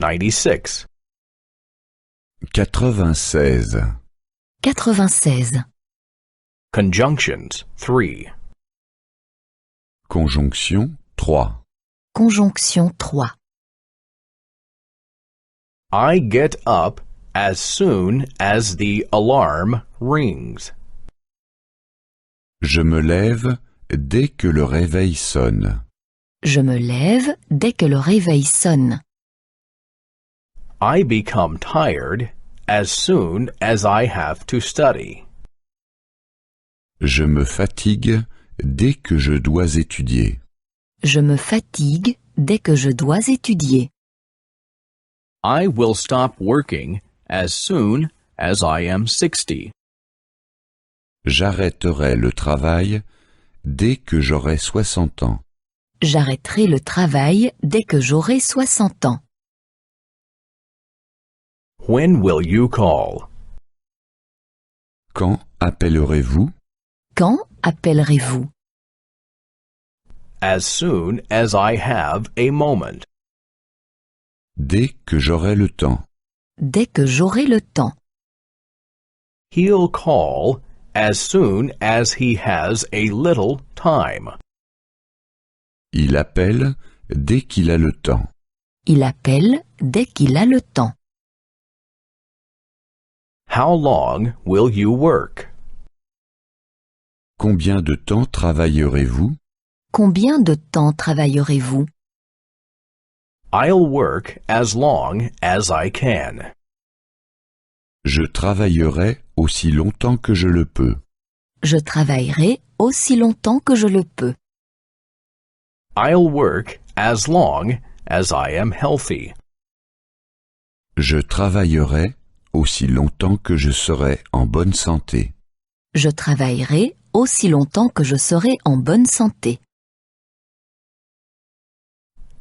96. 96. 96. Conjunctions 3. Conjonction 3. Conjonction 3. I get up as soon as the alarm rings. Je me lève dès que le réveil sonne. Je me lève dès que le réveil sonne. I become tired as soon as I have to study. Je me fatigue dès que je dois étudier. Je me fatigue dès que je dois étudier. I will stop working as soon as I am 60. J'arrêterai le travail dès que j'aurai 60 ans. J'arrêterai le travail dès que j'aurai 60 ans. When will you call? Quand appellerez-vous? Quand appellerez-vous? As soon as I have a moment. Dès que j'aurai le temps. Dès que j'aurai le temps. He'll call as soon as he has a little time. Il appelle dès qu'il a le temps. Il appelle dès qu'il a le temps. How long will you work? Combien de temps travaillerez-vous? Combien de temps travaillerez-vous? I'll work as long as I can. Je travaillerai aussi longtemps que je le peux. Je travaillerai aussi longtemps que je le peux. I'll work as long as I am healthy. Je travaillerai aussi longtemps que je serai en bonne santé. Je travaillerai aussi longtemps que je serai en bonne santé.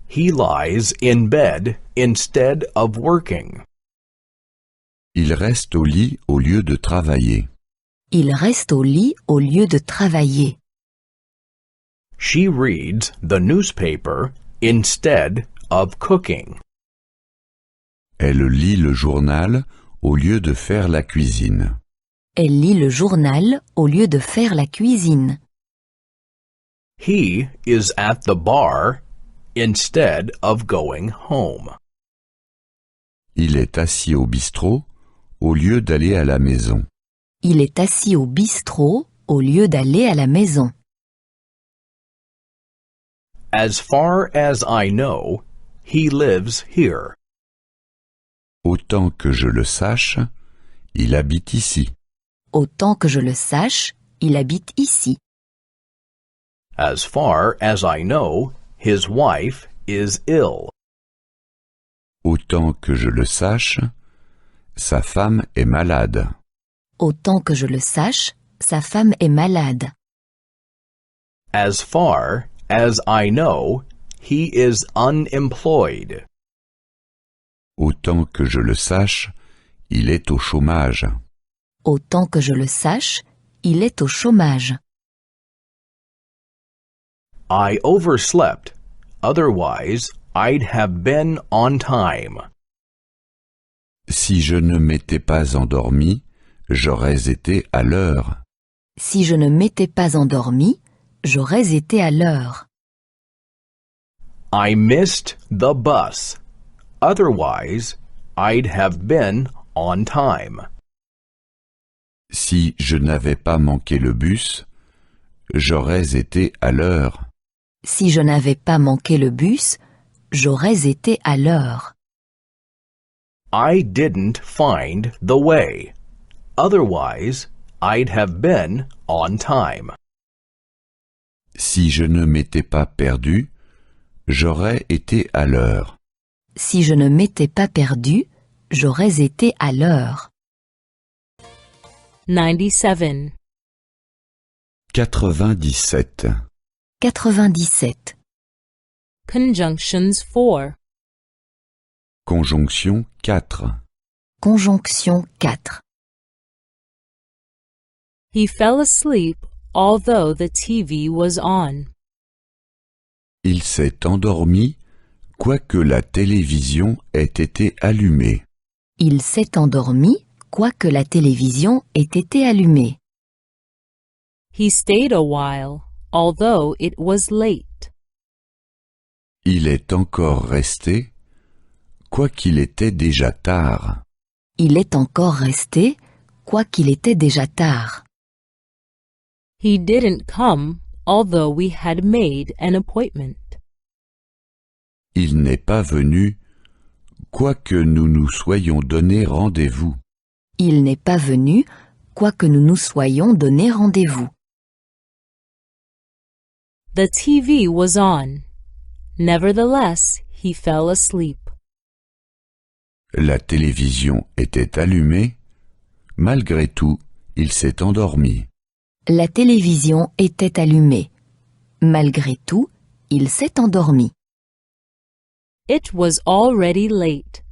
He lies in bed instead of working. Il reste au lit au lieu de travailler. Il reste au lit au lieu de travailler. She reads the newspaper instead of cooking. Elle lit le journal au lieu de faire la cuisine. Elle lit le journal au lieu de faire la cuisine. He is at the bar instead of going home. Il est assis au bistrot au lieu d'aller à la maison. Il est assis au bistrot au lieu d'aller à la maison. As far as I know, he lives here. Autant que je le sache, il habite ici. Autant que je le sache, il habite ici. As far as I know, his wife is ill. Autant que je le sache, sa femme est malade. Autant que je le sache, sa femme est malade. As far as I know, he is unemployed. Autant que je le sache, il est au chômage. Autant que je le sache, il est au chômage. I overslept. Otherwise, I'd have been on time. Si je ne m'étais pas endormi, j'aurais été à l'heure. Si je ne m'étais pas endormi, j'aurais été à l'heure. I missed the bus. Otherwise, I'd have been on time. Si je n'avais pas manqué le bus, j'aurais été à l'heure. Si je n'avais pas manqué le bus, j'aurais été à l'heure. I didn't find the way. Otherwise, I'd have been on time. Si je ne m'étais pas perdu, j'aurais été à l'heure. Si je ne m'étais pas perdu, j'aurais été à l'heure. 97. 97. 97. Conjunctions 4. Conjonction 4. Conjonction 4. He fell asleep although the TV was on. Il s'est endormi quoique la télévision ait été allumée. Il s'est endormi, quoique la télévision ait été allumée. He stayed a while, although it was late. Il est encore resté, quoiqu'il était déjà tard. Il est encore resté, quoiqu'il était déjà tard. He didn't come, although we had made an appointment. Il n'est pas venu, quoique nous nous soyons donné rendez-vous. Il n'est pas venu, quoique nous nous soyons donné rendez-vous. The TV was on. Nevertheless, he fell asleep. La télévision était allumée, malgré tout, il s'est endormi. La télévision était allumée. Malgré tout, il s'est endormi. It was already late.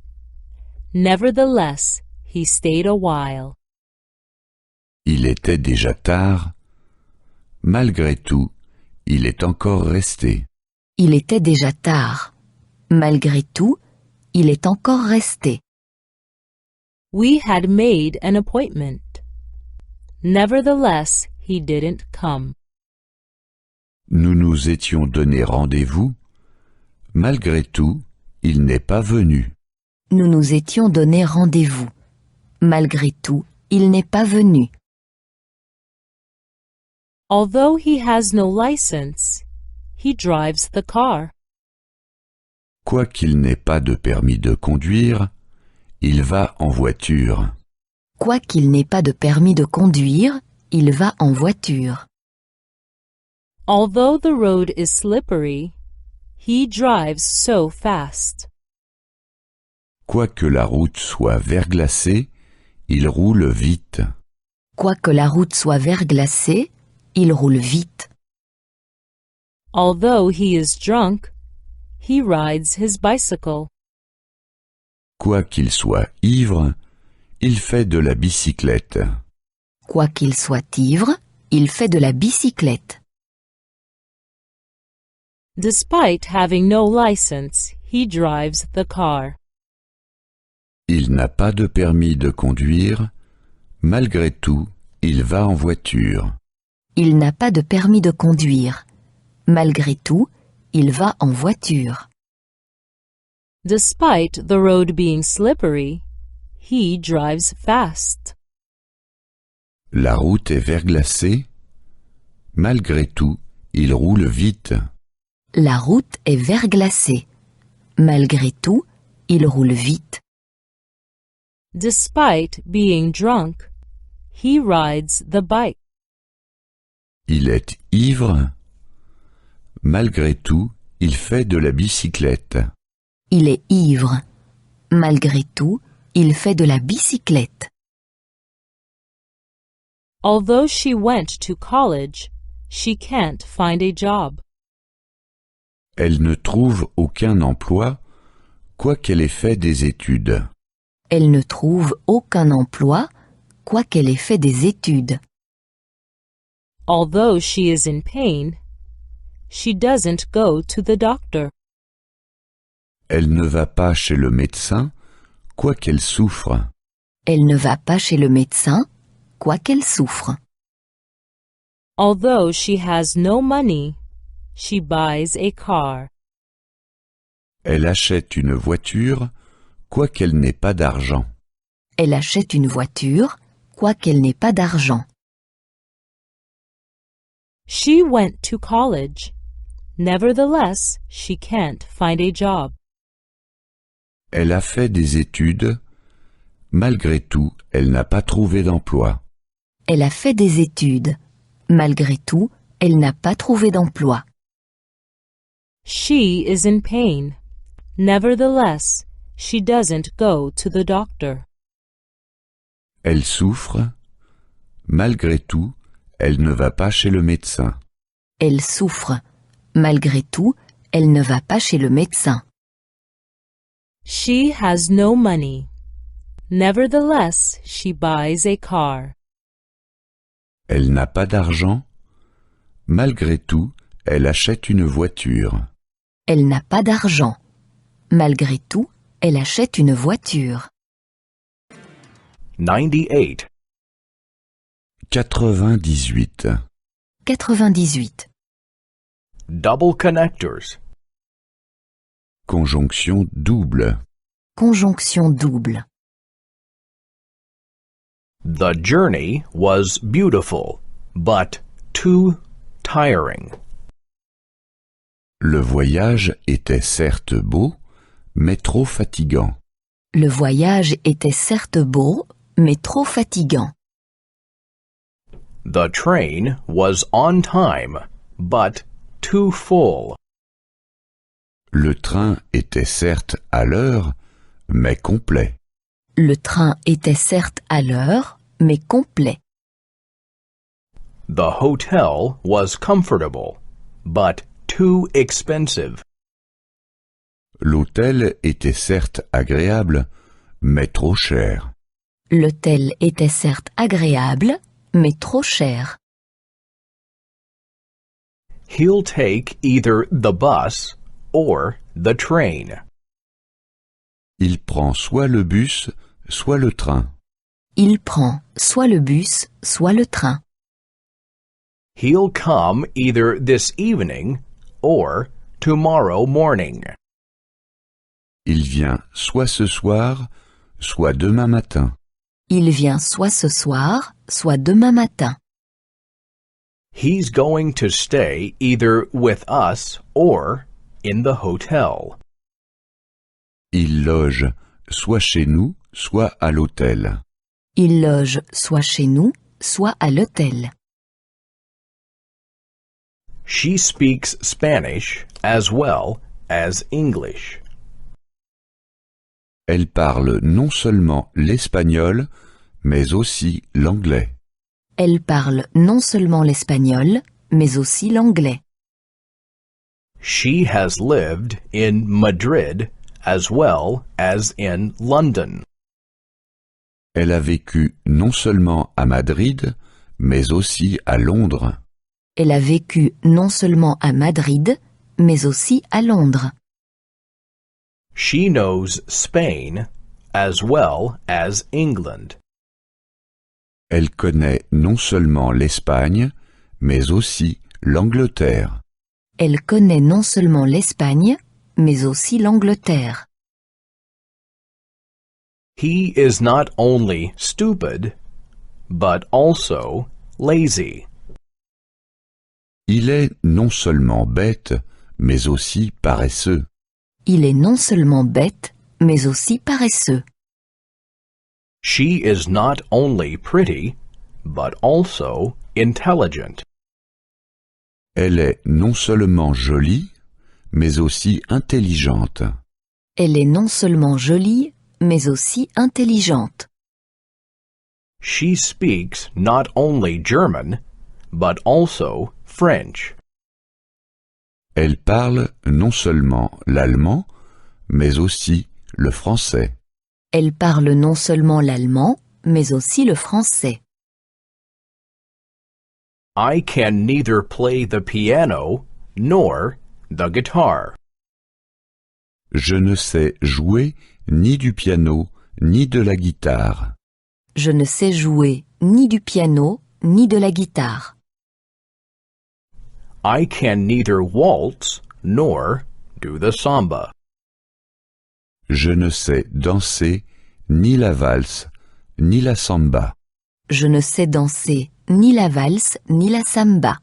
Nevertheless, he stayed a while. Il était déjà tard, malgré tout, il est encore resté. Il était déjà tard. Malgré tout, il est encore resté. We had made an appointment. Nevertheless, he didn't come. Nous nous étions donné rendez-vous, malgré tout, il n'est pas venu. Nous nous étions donné rendez-vous. Malgré tout, il n'est pas venu. Although he has no license, he drives the car. Quoiqu'il n'ait pas de permis de conduire, il va en voiture. Quoiqu'il n'ait pas de permis de conduire, il va en voiture. Although the road is slippery, he drives so fast. Quoique la route soit verglacée, il roule vite. Quoique la route soit verglacée, il roule vite. Although he is drunk, he rides his bicycle. Quoiqu'il soit ivre, il fait de la bicyclette. Quoiqu'il soit ivre, il fait de la bicyclette. Despite having no license, he drives the car. Il n'a pas de permis de conduire, malgré tout, il va en voiture. Il n'a pas de permis de conduire. Malgré tout, il va en voiture. Despite the road being slippery, he drives fast. La route est verglacée, malgré tout, il roule vite. La route est verglacée. Malgré tout, il roule vite. Despite being drunk, he rides the bike. Il est ivre, malgré tout, il fait de la bicyclette. Il est ivre. Malgré tout, il fait de la bicyclette. Although she went to college, she can't find a job. Elle ne trouve aucun emploi, quoiqu'elle ait fait des études. Elle ne trouve aucun emploi, quoiqu'elle ait fait des études. Although she is in pain, she doesn't go to the doctor. Elle ne va pas chez le médecin, quoiqu'elle souffre. Elle ne va pas chez le médecin, quoiqu'elle souffre. Although she has no money, she buys a car. Elle achète une voiture, quoiqu'elle n'ait pas d'argent. Elle achète une voiture, quoiqu'elle n'ait pas d'argent. She went to college. Nevertheless, she can't find a job. Elle a fait des études, malgré tout, elle n'a pas trouvé d'emploi. Elle a fait des études. Malgré tout, elle n'a pas trouvé d'emploi. She is in pain. Nevertheless, she doesn't go to the doctor. Elle souffre, malgré tout, elle ne va pas chez le médecin. Elle souffre. Malgré tout, elle ne va pas chez le médecin. She has no money. Nevertheless, she buys a car. Elle n'a pas d'argent, malgré tout, elle achète une voiture. Elle n'a pas d'argent. Malgré tout, elle achète une voiture. 98. 98. 98. Double connectors. Conjonction double. Conjonction double. The journey was beautiful, but too tiring. Le voyage était certes beau, mais trop fatigant. Le voyage était certes beau, mais trop fatigant. The train was on time, but too full. Le train était certes à l'heure, mais complet. Le train était certes à l'heure, mais complet. The hotel was comfortable, but too expensive. L'hôtel était certes agréable, mais trop cher. L'hôtel était certes agréable, mais trop cher. He'll take either the bus or the train. Il prend soit le bus, soit le train. Il prend soit le bus, soit le train. He'll come either this evening or tomorrow morning. Il vient soit ce soir, soit demain matin. Il vient soit ce soir, soit demain matin. He's going to stay either with us or in the hotel. Il loge soit chez nous, soit à l'hôtel. Il loge soit chez nous, soit à l'hôtel. She speaks Spanish as well as English. Elle parle non seulement l'espagnol, mais aussi l'anglais. Elle parle non seulement l'espagnol, mais aussi l'anglais. She has lived in Madrid as well as in London. Elle a vécu non seulement à Madrid, mais aussi à Londres. Elle a vécu non seulement à Madrid, mais aussi à Londres. She knows Spain as well as England. Elle connaît non seulement l'Espagne, mais aussi l'Angleterre. Elle connaît non seulement l'Espagne, mais aussi l'Angleterre. He is not only stupid, but also lazy. Il est non seulement bête, mais aussi paresseux. Il est non seulement bête, mais aussi paresseux. She is not only pretty, but also intelligent. Elle est non seulement jolie, mais aussi intelligente. Elle est non seulement jolie, mais aussi intelligente. She speaks not only German, but also French. Elle parle non seulement l'allemand, mais aussi le français. Elle parle non seulement l'allemand, mais aussi le français. I can neither play the piano nor the guitar. Je ne sais jouer ni du piano, ni de la guitare. Je ne sais jouer ni du piano, ni de la guitare. I can neither waltz nor do the samba. Je ne sais danser ni la valse, ni la samba. Je ne sais danser ni la valse, ni la samba.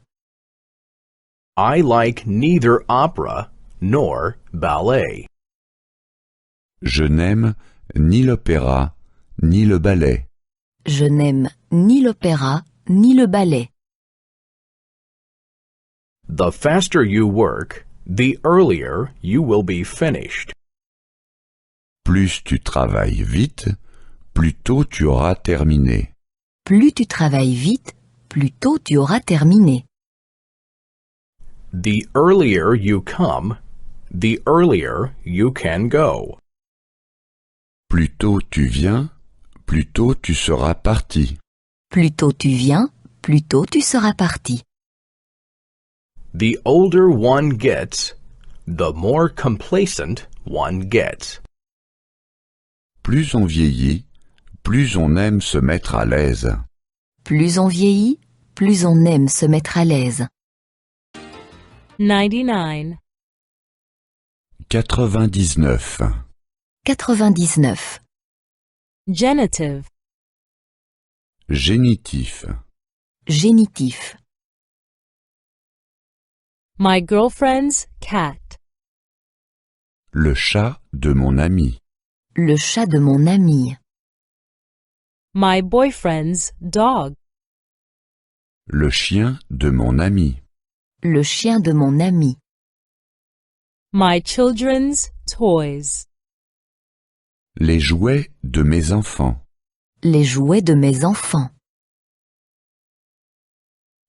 I like neither opera nor ballet. Je n'aime ni l'opéra, ni le ballet. Je n'aime ni l'opéra, ni le ballet. The faster you work, the earlier you will be finished. Plus tu travailles vite, plus tôt tu auras terminé. Plus tu travailles vite, plus tôt tu auras terminé. The earlier you come, the earlier you can go. Plus tôt tu viens, plus tôt tu seras parti. Plus tôt tu viens, plus tôt tu seras parti. The older one gets, the more complacent one gets. Plus on vieillit, plus on aime se mettre à l'aise. Plus on vieillit, plus on aime se mettre à l'aise. 99. 99. 99. Genitive. Génitif. Génitif. My girlfriend's cat. Le chat de mon ami. Le chat de mon ami. My boyfriend's dog. Le chien de mon ami. Le chien de mon ami. My children's toys. Les jouets de mes enfants. Les jouets de mes enfants.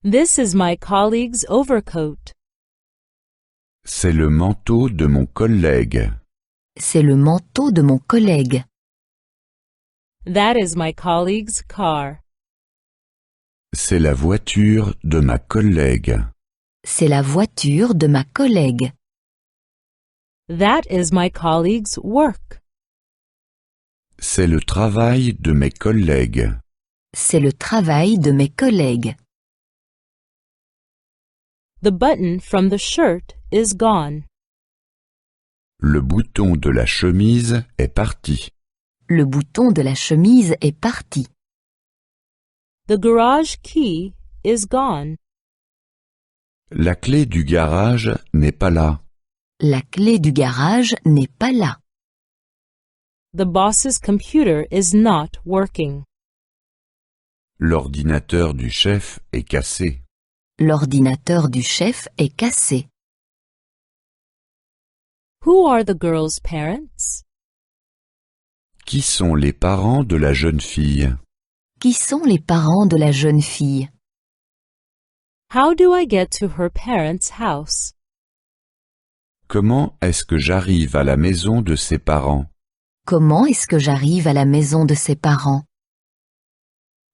This is my colleague's overcoat. C'est le manteau de mon collègue. C'est le manteau de mon collègue. That is my colleague's car. C'est la voiture de ma collègue. C'est la voiture de ma collègue. That is my colleague's work. C'est le travail de mes collègues. C'est le travail de mes collègues. The button from the shirt is gone. Le bouton de la chemise est parti. Le bouton de la chemise est parti. The garage key is gone. La clé du garage n'est pas là. La clé du garage n'est pas là. The boss's computer is not working. L'ordinateur du chef est cassé. L'ordinateur du chef est cassé. Who are the girl's parents? Qui sont les parents de la jeune fille? Qui sont les parents de la jeune fille? How do I get to her parents' house? Comment est-ce que j'arrive à la maison de ses parents? Comment est-ce que j'arrive à la maison de ses parents?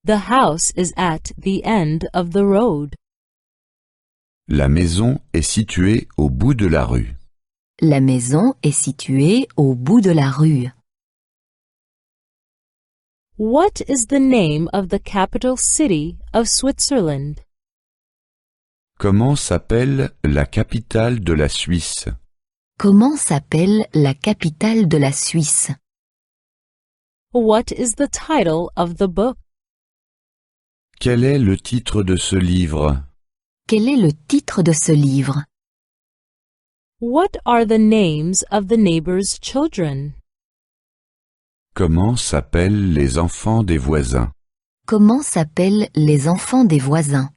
The house is at the end of the road. La maison est située au bout de la rue. La maison est située au bout de la rue. What is the name of the capital city of Switzerland? Comment s'appelle la capitale de la Suisse? Comment s'appelle la capitale de la Suisse? What is the title of the book? Quel est le titre de ce livre? Quel est le titre de ce livre? What are the names of the neighbor's children? Comment s'appellent les enfants des voisins? Comment s'appellent les enfants des voisins?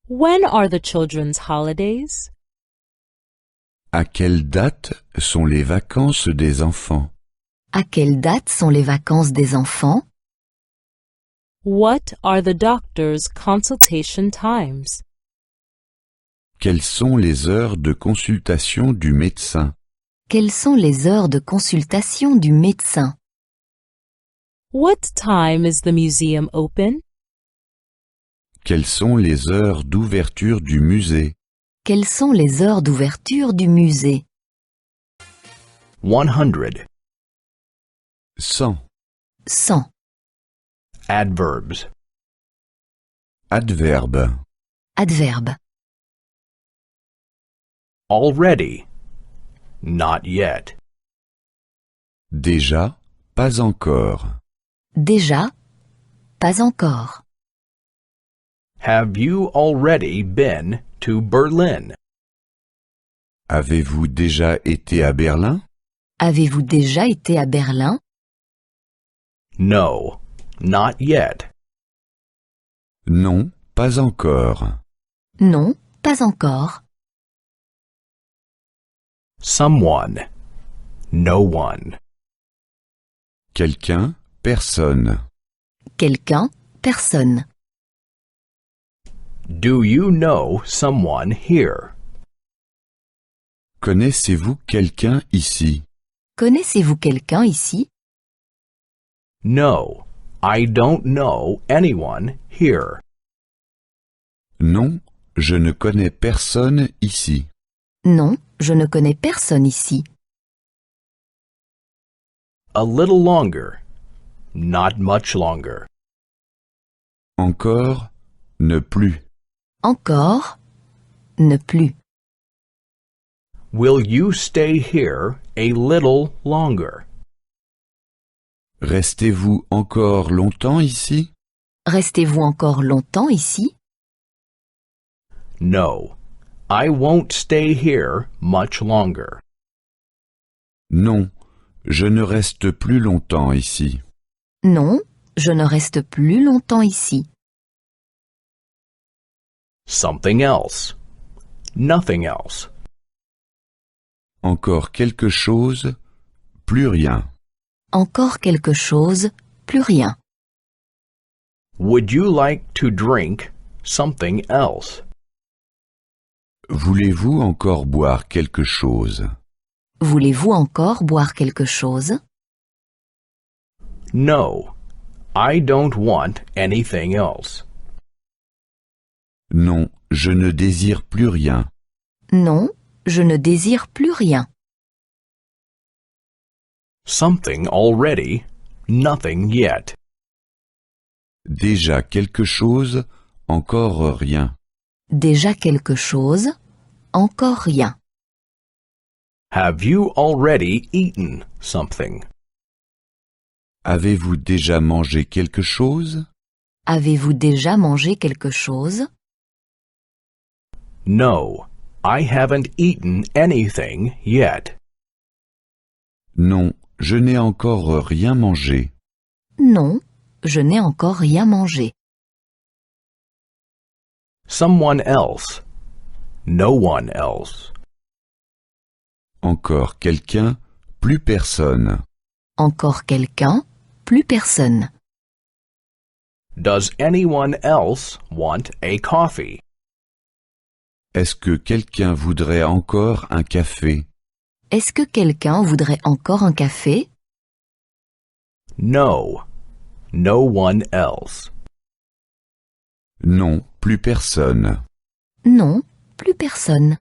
When are the children's holidays? À quelle date sont les vacances des enfants? À quelle date sont les vacances des enfants? What are the doctor's consultation times? Quelles sont les heures de consultation du médecin? Quelles sont les heures de consultation du médecin? What time is the museum open? Quelles sont les heures d'ouverture du musée? Quelles sont les heures d'ouverture du musée? 100. 100. 100. Adverbs. Adverbe. Adverbe. Already. Not yet. Déjà, pas encore. Déjà, pas encore. Have you already been to Berlin? Avez-vous déjà été à Berlin? Avez-vous déjà été à Berlin? No, not yet. Non, pas encore. Non, pas encore. Someone. No one. Quelqu'un, personne. Quelqu'un, personne. Do you know someone here? Connaissez-vous quelqu'un ici? Connaissez-vous quelqu'un ici? No, I don't know anyone here. Non, je ne connais personne ici. Non, je ne connais personne ici. A little longer. Not much longer. Encore, ne plus. Encore, ne plus. Will you stay here a little longer? Restez-vous encore longtemps ici? Restez-vous encore longtemps ici? No, I won't stay here much longer. Non, je ne reste plus longtemps ici. Non, je ne reste plus longtemps ici. Something else. Nothing else. Encore quelque chose, plus rien. Encore quelque chose, plus rien. Would you like to drink something else? Voulez-vous encore boire quelque chose? Voulez-vous encore boire quelque chose? No, I don't want anything else. Non, je ne désire plus rien. Non, je ne désire plus rien. Something already, nothing yet. Déjà quelque chose, encore rien. Déjà quelque chose, encore rien. Have you already eaten something? Avez-vous déjà mangé quelque chose? Avez-vous déjà mangé quelque chose? No, I haven't eaten anything yet. Non, je n'ai encore rien mangé. Non, je n'ai encore rien mangé. Someone else. No one else. Encore quelqu'un, plus personne. Encore quelqu'un, plus personne. Does anyone else want a coffee? Est-ce que quelqu'un voudrait encore un café? Est-ce que quelqu'un voudrait encore un café? No, no one else. Non, plus personne. Non, plus personne.